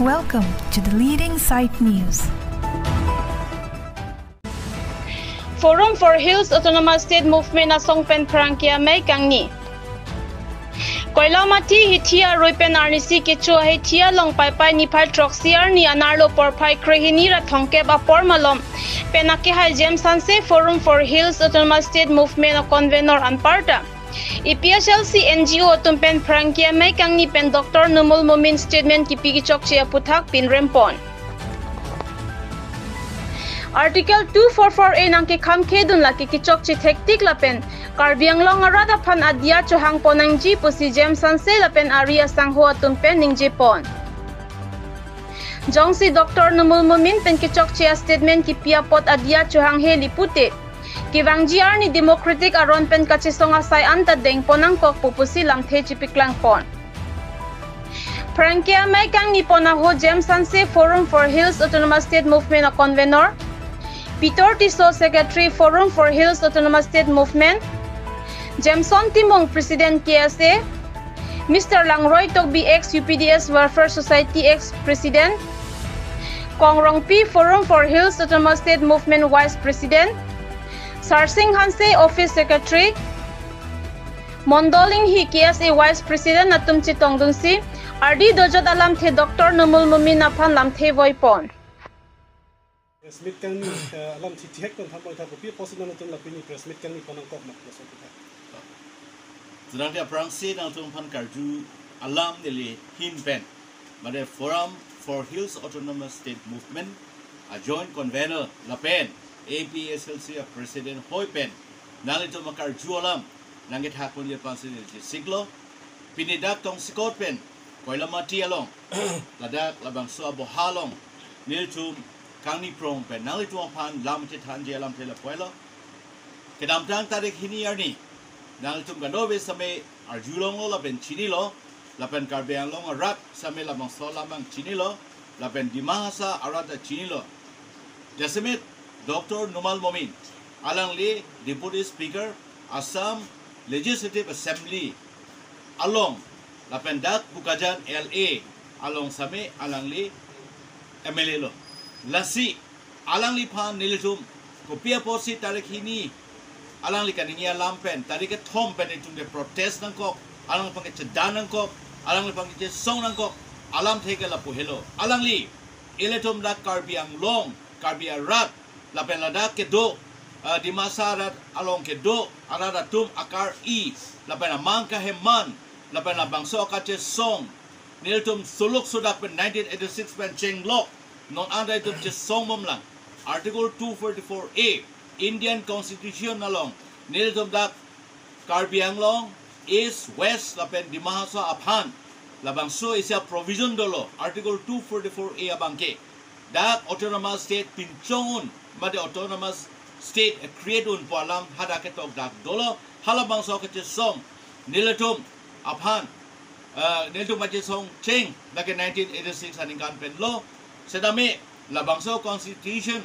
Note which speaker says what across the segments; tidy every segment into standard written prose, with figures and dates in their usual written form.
Speaker 1: Welcome to the leading site news.
Speaker 2: Forum for Hills Autonomous State Movement na songpen prangkia may kangni. Koilamati hitia roipen arnisi kecho hitia long pai ni phai troxiar ni anarlo por phai krehini ra thongke ba por malom penake hai Jamesanse Forum for Hills Autonomous State Movement na convener anparta EPSLC NGO tumpen prangkia may kangni pen Dr. Numul Mumin statement ki pigi chok chia puthak pin rempon. Article 244A nang ki khamke dun la ki kichok chi thektik lapen Karbiang long arada phan adia chohang ponang ji pusi Jamesanse lapen aria sangho tumpen ning jipon. Jongsi Dr. Numul Mumin pen kichok chia statement ki pia pot adia chohang he lipute Kiwang GR ni Democratic aron pen kachisong asay anta deng ponang kok pupusi lam the chipiklang pon. Prangkia may kang ni ponaho Jamesanse Forum for Hills Autonomous State Movement na convener Peter Tiso Secretary Forum for Hills Autonomous State Movement Jameson Timong President KSA Mr. Langroy Togbi ex UPDS Welfare Society ex President Kongrong P Forum for Hills Autonomous State Movement Vice President Sarsing Hanse Office Secretary Mondoling Hi KSA Vice President Natum Chitong Dunsi RD Dojot Alam The Dr. Numul Mumin Naphan Lam The Voipon
Speaker 3: Smith kan alam titik kon thamang thapu pi possible na tum lapini Smith kan ni konang kok mak so kita
Speaker 4: sedang dia prangsi nang tum pan karju alam dili hin pen made Forum for Hills Autonomous State Movement a joint convener lapen APSLC President Hoipen nang ito makarju alam nang it hakon dia pansin di siglo pinidak tong sikot pen koilamati along ladak labang so abohalong niltum Kangni prong pen nang itu pan lam citan je lam tela puelo kedam tang tarik hini arni nang itu ganobe same arjulong lo la pen chini lo la pen Karbiang long arat same la bang sola bang chini lo la pen dimahasa arata chini lo jasemit Dr. Numul Mumin alang li Deputy Speaker Assam Legislative Assembly along la pen dak bukajan LA along same alang li MLA lo Lasi alang lipan nilitum kopia posi tarik hini alang li kaninya lampen tarik thom pen itum de protest nang kok alang pang cedan nang kok alang li pang song nang kok alam theke la pohelo alang li eletum dak Karbiang long Karbiang rat la pen ladak ke do di masa rat along ke do arada tum akar I la pen amang ka heman la pen bangso ka song nilitum suluk sudak pen 1986 pen chenglok non ada itu just song lang Article 244A Indian Constitution along niltum dak Karbiang long east west lapen di mahasa aphan labang so isya provision dolo Article 244A abangke dak autonomous state pinchongun made autonomous state create un palam hada ketok dak dolo halabang so ke song niltum aphan niltum ma song cheng dak 1986 aningkan pen lo sedami labangso constitution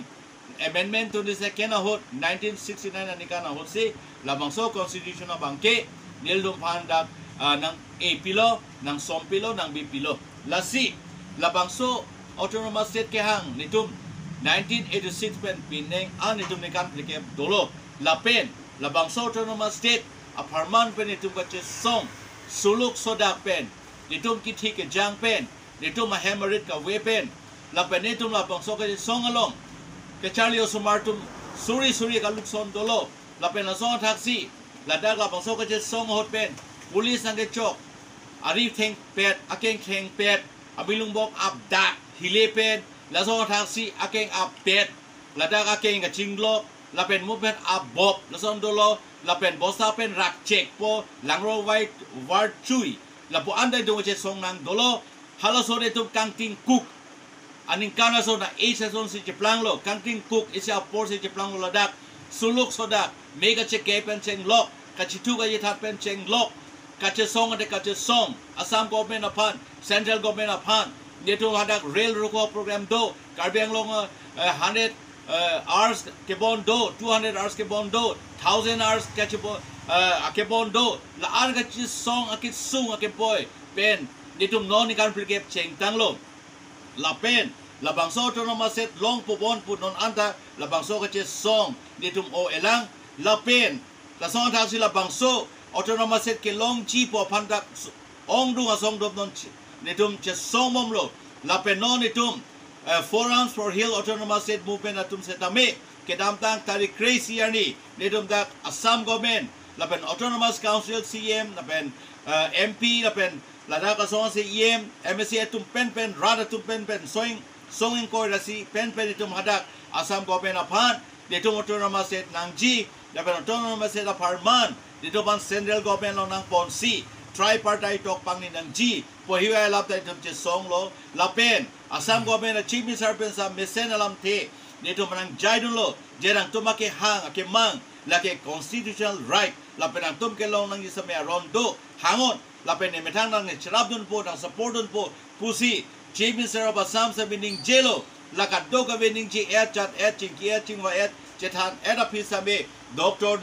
Speaker 4: amendment to the second ahot 1969 anika na hot si labangso constitution na bangke nildum pandak ng A pilo ng som pilo ng B pilo lasi labangso autonomous state kehang nitum 1986 pen pineng nitum nikan plike dolo lapen labangso autonomous state aparman pen nitum kache song suluk soda pen nitum kithi ke jang pen nitum mahemerit ka we pen la penitum la bangso ke song along ke Charlie Osumartum suri ka lukson dolo la penasong taxi la dag la bangso ke song hot pen pulis ang ke chok ari theng pet akeng theng pet abilung bok abda hile pen la song taxi akeng ab pet la dag akeng ka chinglok la pen movement abob la song dolo la pen bosa pen rak check po langro white ward chui la po andai dong che song nang dolo halo sore tu kangting cook aning kana so na season si Jeplang lo kangting cook isya por si Jeplang lo ladak suluk sodak mega check pen cheng lok kachitu ga yithat pen cheng lok kache song ade kache song Assam government upon central government upon neto hadak rail roko program do Karbiang long 100 hours ke bon do 200 hours ke bon do 1000 hours kache ke bon do la ar kache song akit sung akit boy pen nitum non ikan plike cheng tang lo la pen la bangso autonomous state long pobon punon anta la bangso ka che song nitum o elang la pen la song ta si la bangso autonomous state ke long chi po phandak ong dung asong dop non nitum che song mom lo la pen non nitum forums for hill autonomous state movement atum setame kedam tang tari crazy ani nitum dak Assam government la pen autonomous council CM la pen MP la pen la da ka song se EM MSC atum pen rada tum pen songin ko rasi pen itum hadak Assam government aphan nitum autonomous state nangji la pen autonomous state aparman nitum ban central government lo nang ponsi tripartite talk pang ni nangji po hiwa lap ta itum che song lo la pen Assam government chief minister pen sa mesen alam the nitum nang jaidun lo jerang tumake hang ake mang la ke constitutional right la pen tum ke long nang isame rondo hangon la pen ne metang nang chrab dun po nang support dun po pusi chief minister of Assam sa bining jelo la ka do ka bining ji air chat air ching wa air chethan air office me doctor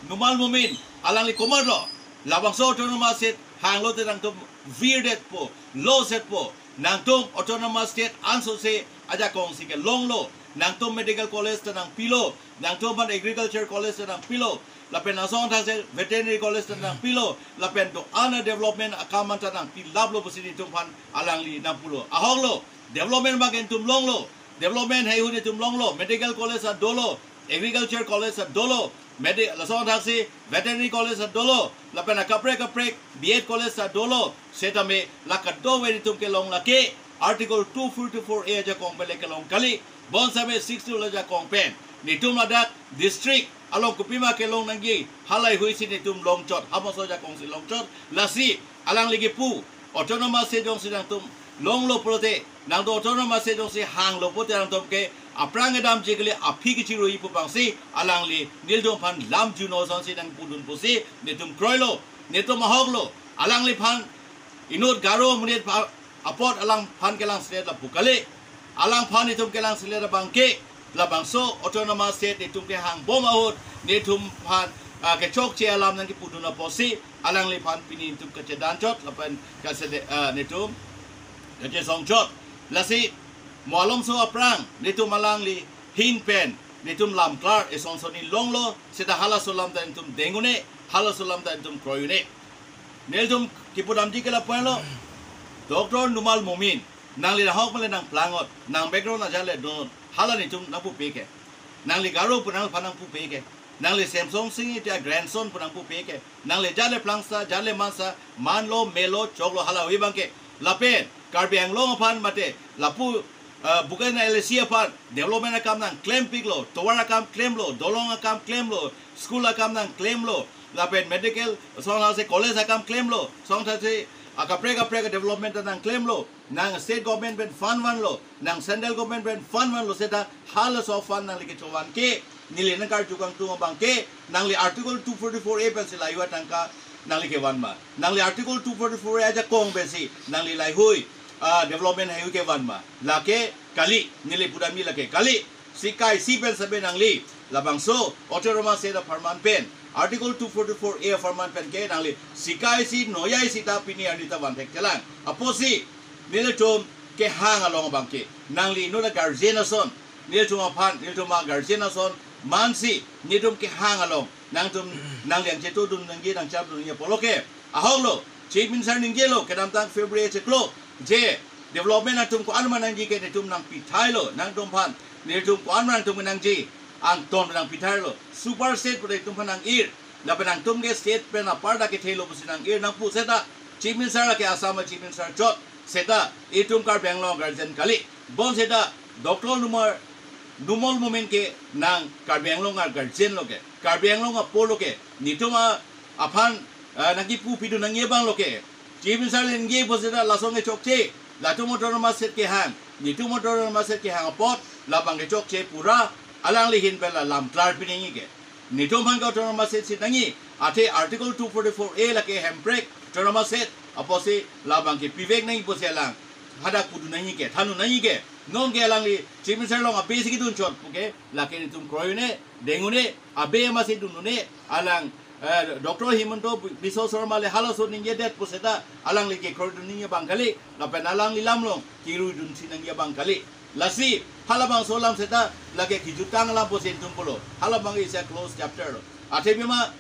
Speaker 4: numal mumin alang li komar lo labang so autonomous state hang lo te nang tum weird po low set po nang tum autonomous state anso se aja kong si ke long lo nang tum medical college ta nang pilo nang tum ban agriculture college ta nang pilo la pen asong ta se veterinary college ta nang pilo la pen to ana development akaman ta nang pilab lo posini tum pan alang li nang pulo ahong lo development bagen tum long lo development hai hu tum long lo medical college ta dolo agriculture college ta dolo la song ta se veterinary college ta dolo la pen kapre B.Ed college ta dolo seta me la ka do we tum ke long la ke article 244A ja kong pele ke long kali bon sa me 62 la ja kong pen ni tum la dak district along kupima ke long nangi halai hui si ni tum long chot hamo so ja kong si long chot la si alang ligi pu autonomous se jong si dang tum long lo prote nang do autonomous se jong si hang lo pote nang tum ke aprang edam jigli aphi ki chiru ipu pang si alang li nil dom phan lam ju no son si dang pudun pu si ni tum kroilo ni tum hog lo alang li phan inut garo munit apot alang phan ke lang state la pukale alang phan ni tum ke lang state la bangke la bangso autonomous state ni tum ke hang bom ahut ni tum phan ke chok che alam nang ki puduna posi alang li phan pini tum ke dan chot la pen ka se ni tum ke song chot la si molom so aprang ni tum alang li hin pen ni tum lam klar e song so ni long lo seta hala solam ta tum dengune hala solam ta tum kroyune nel tum ki pudam ji ke la pen lo Dr. Numal Mumin nang li hok male nang plangot nang background na jale don hala ni tum na pu peke nang li garo punang panang pu peke nang li Samsung sing ita grandson punang pu peke nang li jale plangsa jale mansa manlo melo choklo hala wi bangke lapen karbi anglong phan mate lapu bukan LC phan development kam nang claim piglo towara kam claim lo dolong kam claim lo school kam nang claim lo lapen medical song ha se college kam claim lo song tha se kapre development nang claim lo nang state government ben fund wan lo nang central government ben fund wan lo seta halas of fund nang liki chowan ke nili nang kar chukang tu bang ke nang li article 244A pen sila iwa tangka nang liki wan ma nang li article 244A aja kong ben si nang li lai hui development hayu ke wan ma lake kali nili pudami lake kali sikai si pen sabe nang li labang so autonomous state farman pen Article 244A farman pen ke nangli sikai si noyai si ta pini anita wan thek telang aposi nil tum ke hang along bangke nangli no na guardian son nil tum aphan nil tum guardian son mansi nil tum ke hang along nang tum nang yang chetu dun nanggi nang chap dun ye poloke ahong lo chief minister ning lo kedam tang February cheklo je development atum ko anman nanggi ke tum nang pithai lo nang tum phan nil tum ko anman tum nang ji ang ton nang pithai lo super state pare tum phanang ir la penang tum ke state pe na parda ke thelo businang ir nang pu seta chief minister ke Assam chief minister chot seta itum kar Bangalore guardian kali bon seta Dr. Numal Mumin ke nang kar Bangalore guardian lo ke kar Bangalore polo ke nituma aphan nagi pu pidu nang yebang lo ke chief minister len ge boseta lasong ke chokche latum autonomous state ke hang nitum autonomous state ke hang pot labang ke chokche pura alang lihin pela lam klar piningi ke nitum hang autonomous state nangi ate article 244A la ke handbrake autonomous state aposi labang ke pivek nangi poselang hada kudu nangi ke thanu nangi ke non ke alang li chief minister long abe sikidun chot puke la ke nitum kroyune dengune abe ma se dunune alang Dr. Himanto Biso Sorma le halos on ninge det puseta alang le ke kordu ninge bangkali la pen alang li lamlong kiru dun sinang ya bangkali lasi halabang solam seta lage ki jutang lam posen tumpolo halabang is a close chapter atebima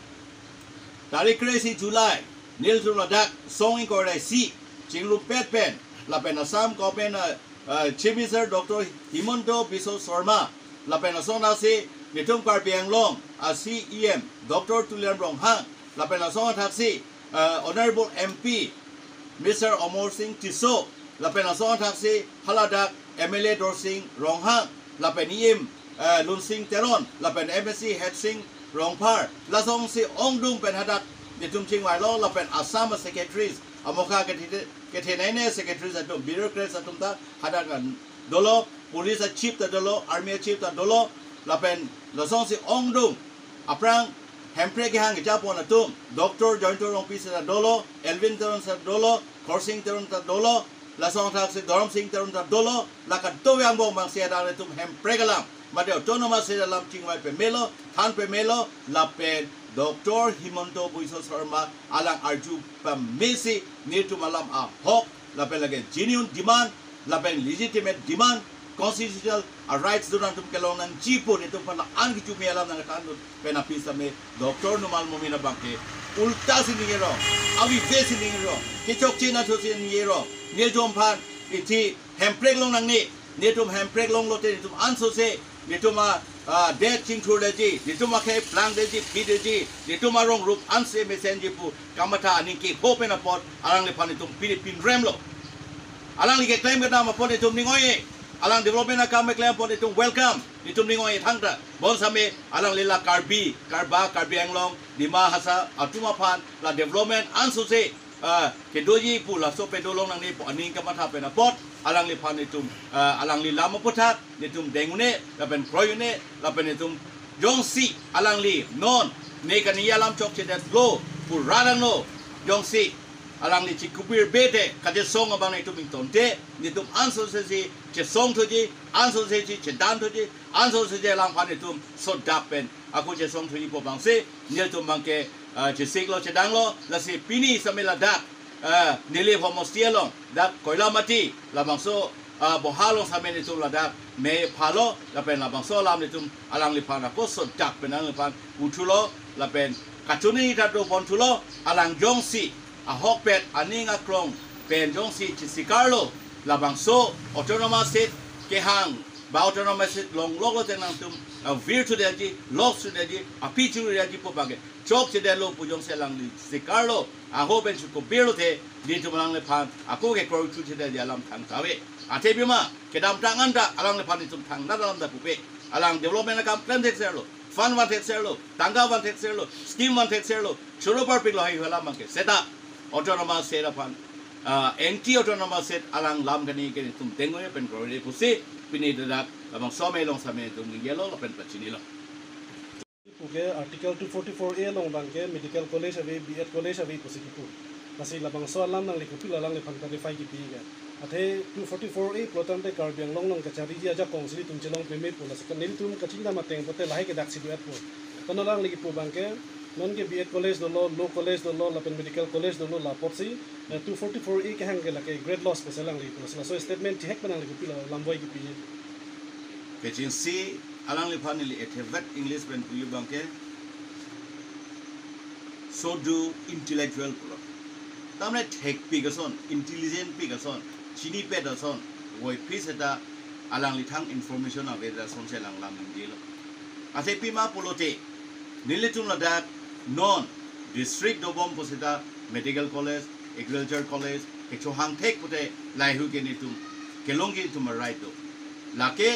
Speaker 4: tarik crazy July nil tu ladak song in kore si chinglu pet pen la pen asam ko pen chibiser Dr. Himanto Biso Sorma la pen asona se nitum kar biang long CEM Dr. Tulian Rong Hang la pen asona taxi honorable MP Mr. Omor Singh Tiso la pen asona taxi haladak MLA Dor Singh Rong Hang la pen im Lun Singh Teron la pen MSc Head Singh Rong Par la song si ong dung pen hadak nitum ching wai lo la pen Assam secretaries amoka kethenene secretaries atum bureaucrats atum ta hadakan dolo police chief ta dolo army chief ta dolo la pen la song si ong dung aprang hempre ke hang japon atum Dr. Jointor Rong Pi sa dolo Elvin Teron sa dolo Korsing Teron ta dolo la song thak si Dorom Singh Teron ta dolo la ka to yang bong bang sia da tum hempre galam made autonomous se dalam chingwai pe melo than pe melo la pen Dr. Himanto Biso Sorma alang arju pamisi ni tu malam a hok la pen lage genuine demand la pen legitimate demand constitutional rights duran tum kelong nang jipo ni tum pala an ki chumi alam nang kan pena pisa me Dr. Numal Momina Bangke ulta siningero awi ve siningero ke chok china tho siningero ni jom phan iti hemprek long nang ni tum hemprek long lote ni tum anso se ni tuma dead ching thurdeji ni tuma ke plang deji pideji ni tuma rong rup anse messenger pu kamata ni ke hopen apot alang le phan tum pin remlo alang li ke claim ka ma pon tum ningoye alang development akam claim pon tum welcome ni tum ningoye thangta bon same alang lela karbi anglong dima hasa atuma phan la development anso se ke doji pu la so pe dolong nang ni po aning kamata pe na pot alang li phan ni tum alang li lama potat ni tum dengune la ben proyune la ben tum jongsi alang li non ne kaniya lam chok che dat lo pu radang lo jongsi alang li chikubir bete kade song abang ni tum tonte ni tum anso se si che song thoji anso se chi che dan thoji anso se je lang phan ni tum so dapen aku che song thoji po bang se ni tum bang ke che sik lo che dang lo la si pini samela dak nile homostielong dak koila mati la bang so bohalong samen ni tum la dak me phalo la pen la bang so lam ni tum alang li phan ko so dak pen ang phan uthulo la pen kachuni ta do pon thulo alang jongsi a hokpet aninga krong pen jongsi chisikarlo la bang so autonomous state ke hang ba autonomous state long lo tenang tum virtu deji loss deji apichu deji po bang chok che delo pujong se lang li sikarlo a hopen chu ko biro the di tu lang le phan ako ke ko chu che de alam thang tawe ate bima ke dam tangan da alang le phan tum thang na dalam da pupe alang development kam plan tek serlo fund wan tek serlo tangga wan tek serlo scheme wan tek serlo cholo par pik lo hai hela mang ke seta autonomous set phan anti autonomous set alang lam gani ke tum tengo ye pen grore pusi pini da abang so me long same tum yellow pen pachini lo
Speaker 3: puge article 244A long bangke medical college ave B.Ed college ave posikipu nasi labang so alam nang likupi lalang le phangta le 5 ki piga athe 244A plotam te karbiang long nong kachari ji aja kongsri tum chelong peme pula sakanil tum kachinda mateng pote lahi ke daksi duat po tonolang likipu bangke non ke B.Ed college do law college do law lapen medical college do la popsi 244A ke hang ke la ke grade loss pesalang likipu so statement hek panang likupi lamboi ki pi
Speaker 4: kechin si alang li phan li ethevet English pen pu bangke so do intellectual pro tamne thek pi gason intelligent pi gason chini pe da son woi piseta alang li thang information ave da son se lang lam ngilo ate pi ma polote nilitum la da non district dobom posita medical college agriculture college ke chohang thek pote lai hu ke nitum kelongi tum right do lake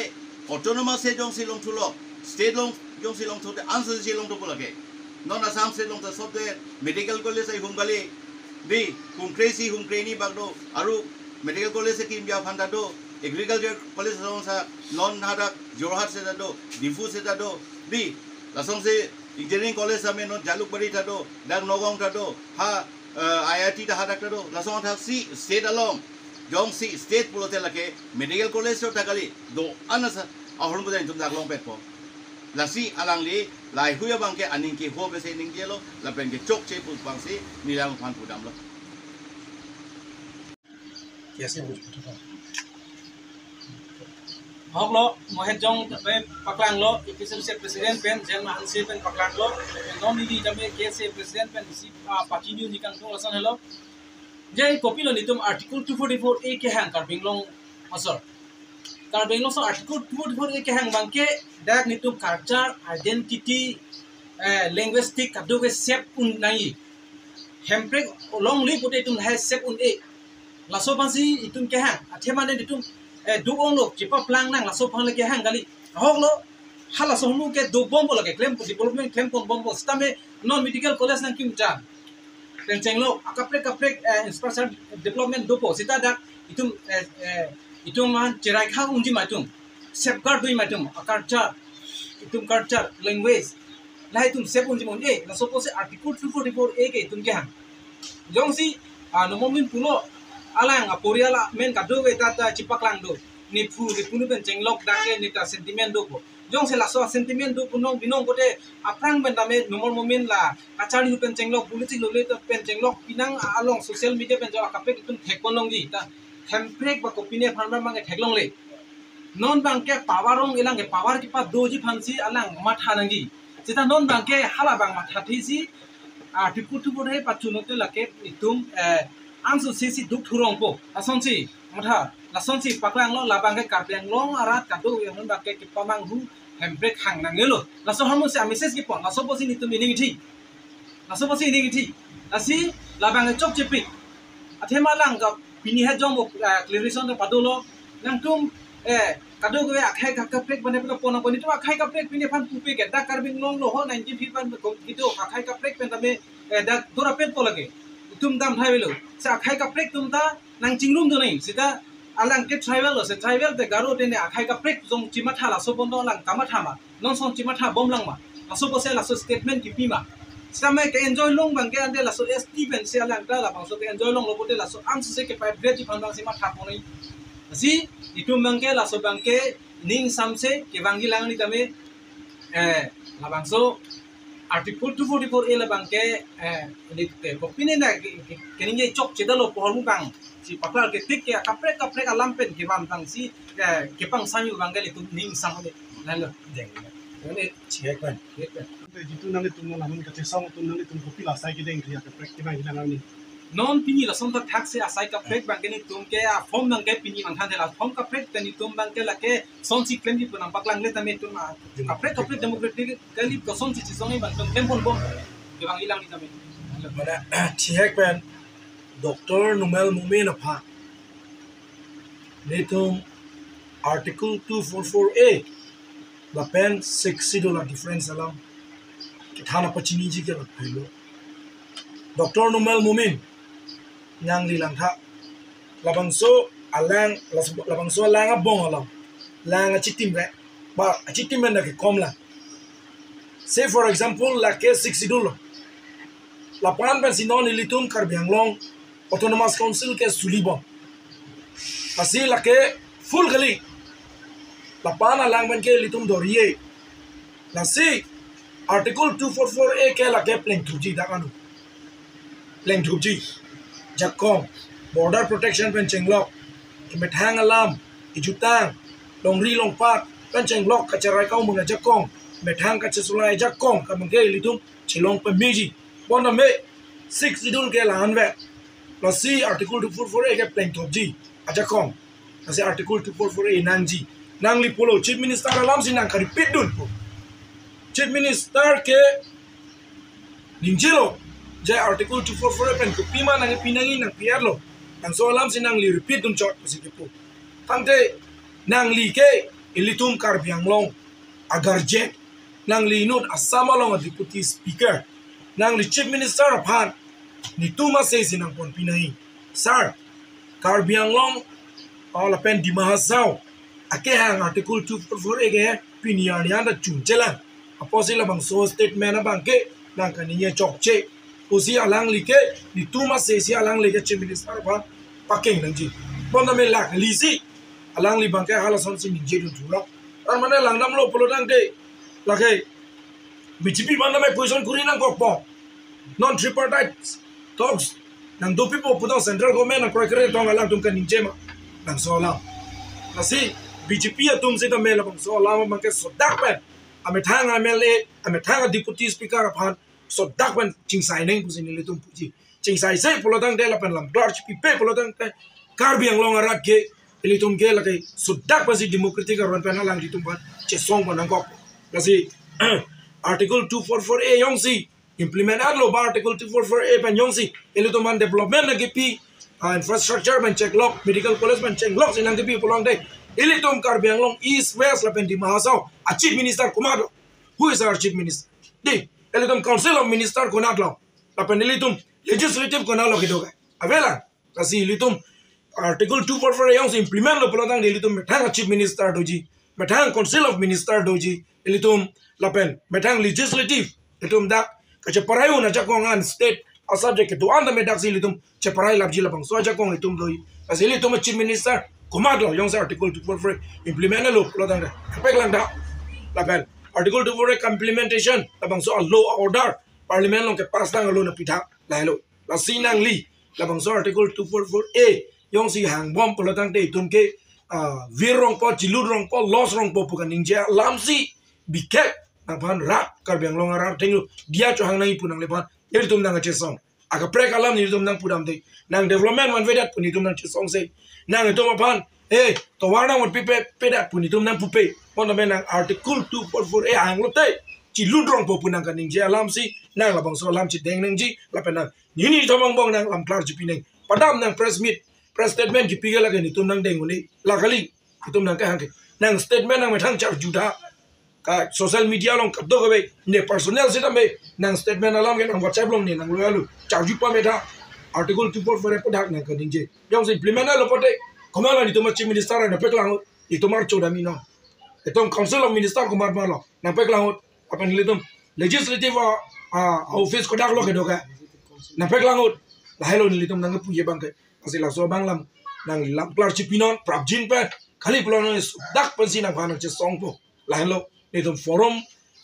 Speaker 4: autonomous se jong silong thulo state long jong silong thote answer silong to polake non asam se long ta sob de medical college ai hungali di humkresi humkreni bagdo aru medical college se kim ja phanda do agriculture college sa non hada jorhat se do difu se do di lasong se engineering college sa me non jalukbari ta do dang nogong ta do ha IIT ta hada ta do lasong ta si state along jong si state pulote lake medical college to takali do anasa ahon budai tum daglong pet po lasi alang li lai huya bang ke aning ke ho be se ning dia lo la pen ke chok che pu bang si ni lang phan pu dam lo
Speaker 5: hok lo mohet jong pe paklang lo ikisel se presiden pen jen ma hanse pen paklang lo non ni jame ke se presiden pen si party new ni kang thong asan hello je copy lo ni tum article 244 a ke hang kar binglong asor kar binglong so article 244 a ke hang bang ke dak ni tum culture identity linguistic kadu ke sep un nai hemprek long li pote tum hai sep un e laso bansi itum ke hang athema ne ditum dugong lo chipa plang nang laso phang le ke hang gali hok lo hala so nu ke du bomb lo ke claim development claim kon bomb stame non medical college nang kim chan penceng lo akaprek infrastructure development do po sita dak itum man chirai kha unji matung safeguard dui matung culture itum culture language lai tum save unji mon e laso po se article 244 a ke itum ke hang jong si nomomin pulo alang aporiala men kadu ke tata cipaklang do ni punu penceng lok dake ni ta sentiment do po jong se laso sentiment do punong binong kote aprang ben dame nomor momen la kachari hu penceng lok politik lo le to penceng lok pinang along social media penceng kapek tum thekponong ji ta template ba kopine pharma mang theklong le non bang ke powerong elang ke power ki pa doji phansi alang matha nangi sita non bang ke hala bang matha thisi tiputu bore pachunote lake itum angsu sisi duk thurong po asonsi matha lasonsi paklang lo labang ke kapeng long arat kadu yang non bang ke pamang hu hembrek hang nangelo laso hamu se message ki pon laso bosi ni tum ini thi laso bosi ini thi asi labang ke chok chepi athema lang ka pini ha jong clearation to padulo nang tum kadu ke akhai ka prek bane ko pona poni to akhai ka prek pini phan pupe ke da karbing long lo ho 90 feet pan ko kido akhai ka prek pen tame da dora pen to lage tum dam thai velo sa akhai ka prek tum ta nang chingrum do nei sita alang ke tribal lo se tribal te garo te ne akhai ka prek jong chimatha la so bondo lang kamatha ma non son chimatha bom lang ma la so bose la so statement ki pi ma samai ke enjoy long bang ke ande la so Steven se alang ta la bang so ke enjoy long lo bote la so am se ke pa bread ji phandang se ma tha ponai si itu bangke la so bangke ning samse ke bangi lang ni kame la bang so article 244 a la bangke ni te kopine na ke ni chok chedalo pohol bang si paklar ke tik ke kaprek alam pen ke bam tang si ke pang sami bangali tu ning sam le nalo deng ne chek ban
Speaker 3: jitu nang tum namun ka song tum nang tum kopi la sai ki deng ria ka prek ki bang hilang ni
Speaker 5: non pini la sonta tax se asai ka prek bangke ni tum ke form nang ke pini mang than la form ka prek tani tum bangke la ke son si claim di punang paklang le tame tum ka prek democratic kali ko son si songi bang tum claim pon bom ke bang hilang ni tame
Speaker 6: mana chek ban doctor numel mumen apha netum article 244a la pen 60 dollar difference along kithana pachini ji ke phelo doctor numel mumen nyang li lang tha labangso alang abong alang lang chitim re ba chitim na ke komla say for example la ke 60 dollar la pan ben sinon ilitum karbianglong autonomous council ke sulibon pasi la ke full gali la pan alang ben ke litum dorie la si article 244a ke la ke pleng thuji da kanu pleng thuji jakong border protection pen chenglok imethang alam ijutang longri longpat pen chenglok kacharai kau munga jakong methang ka chesulai jakong ka mangke litum chilong pe miji bona me 6 idul ke la hanwe la si article 244a ke pleng thuji ajakong asi article 244a nangji nangli polo chief minister alam sinang ka repeat dun po chief minister ke ningjilo jai article 244 pen ko pima nang pinangi nang piarlo ang so alam sinang li repeat dun chot posikipo tangte nang li ke ilitum karbianglong agar jet nang li not asamalong deputy speaker nang li chief minister phan ni tuma se sinang pon pinangi sir karbianglong all pen di mahasau ake hang article 244 ege pinian yan da chunchela aposila bang so statement bang ke nang kaniye chokche usi alang like ni tuma se si alang like chief minister ba paking nangji bona me lak lisi alang li bangke hala son si ni jedu thula ar mane langnam lo polo dang de lagi BJP mana mai position kuri nang kokpo non tripartite talks nang do people putang central government nang kore tong alang tum kan ninje ma nang solam nasi BJP atum se ta mela bang solam mang ke sodak pen ame thang MLA ame thang deputy speaker aphan sodak pen chingsai neng pusin le tum puji chingsai sai polotang de la pen lam clerk pipe polotang te karbi ang long arat ke ili tum ke la ke sodak pasi democratic ron pen alang di tum ban che song ban kok nasi article 244A yong si implement adlo ba article 244A pen yong si ili tum man development na gipi infrastructure ban check lock medical college ban check lock sinang gipi polong de ili tum karbi ang long east west la pen di mahasau a chief minister kumado who is our chief minister di ili tum council of minister kunatlo la pen ili tum legislative kunalo kidoga avela kasi ili tum article 244 yang implement lo pelotang ili tum metang chief minister doji metang council of minister doji ili tum lapen metang legislative itum dak kache parayu na jakongan state a subject to anda medak ili tum che parai labji lapang so jakong itum doi kasi ili tum chief minister kumadlo yang article 244 implement lo pelotang da peklang da lapen article 244 implementation labang so law order parliament long ke pass dang lo na pitha lailo la sinang li labang so article 244A yong si hang bom polotang te tum ke virong po chilurong po los rong po pukan ninja lamsi biket nang pan rak karbiang long arar tengu dia cho hang nai punang lepan yeri tum nang chesong aga prek alam ni tum nang pudam te nang development man vedat puni tum nang chesong se nang tum pan to warna mon pipe pedat puni tum nang pupe pon nang article 244A hang lo te chilurong po punang kan ninja lamsi nang labang so lam chi deng nang ji lapen nang ni thomang bong nang lam klar ji pineng padam nang press meet press statement ki pigala ke ni tum nang deng ni lakali tum nang ka hang nang statement nang thang char juda ka social media long kap do be ne personnel sita me nang statement alam ke nang whatsapp long ni nang lu char ju pa me tha article 244 padak nang ka dingje yong se implement lo pote komala ni tum chief minister na peklang ni tumar chodami no etom council of minister kumar malo na peklang apan litum legislative office ko daklo ke doka na peklangot lahelo ni litum nang puye bangke kasi la so banglam nang lam clerk pinon prabjin pe khali plono dak pensi nang phanang che songpo lahelo litum forum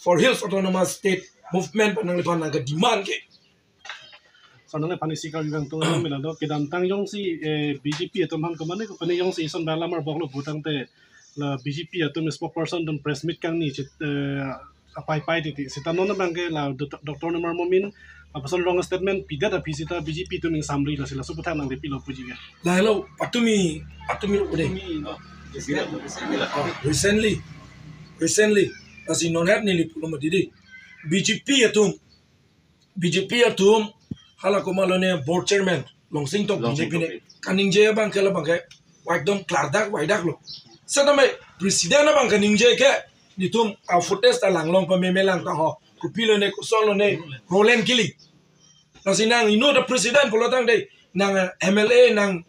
Speaker 6: for hills autonomous state movement panang lipan nang demand ke
Speaker 3: sanang pani sikar bang tong mela do kedam tang yong si BJP atom han kamane ko pani yong si son balamar boklo butang te la BJP atom spokesperson dum press meet kang ni apai pai ti sitano na bangke la Dr. Nomar Momin apasal long statement pidat apisita BJP tu ning samri la sila suputang nang depi lo puji ga
Speaker 6: la hello patumi ude recently asi non hat ni lipulo madidi BJP atum hala ko malone board chairman longsing to BJP ne kaning je bang kala bang ke wakdom klardak waidak lo sadame president bang kaning je ke nitum a footage ta langlong pa memelang ta ho kupilo ne kusolo ne rolen kili nasi nang ino the president polotang de nang MLA nang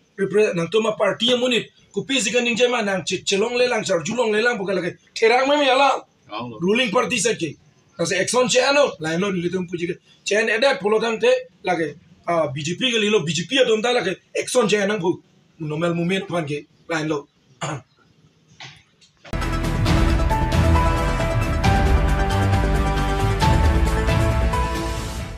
Speaker 6: tuma party munit kupi sikan ning jema nang chelong le lang char julong le lang bukala ke therang me ala ruling party set ke nasi action channel laino litum puji ke chen edat polotang te lage BJP ke lilo BJP atom ta lage action channel bu normal movement pan ke laino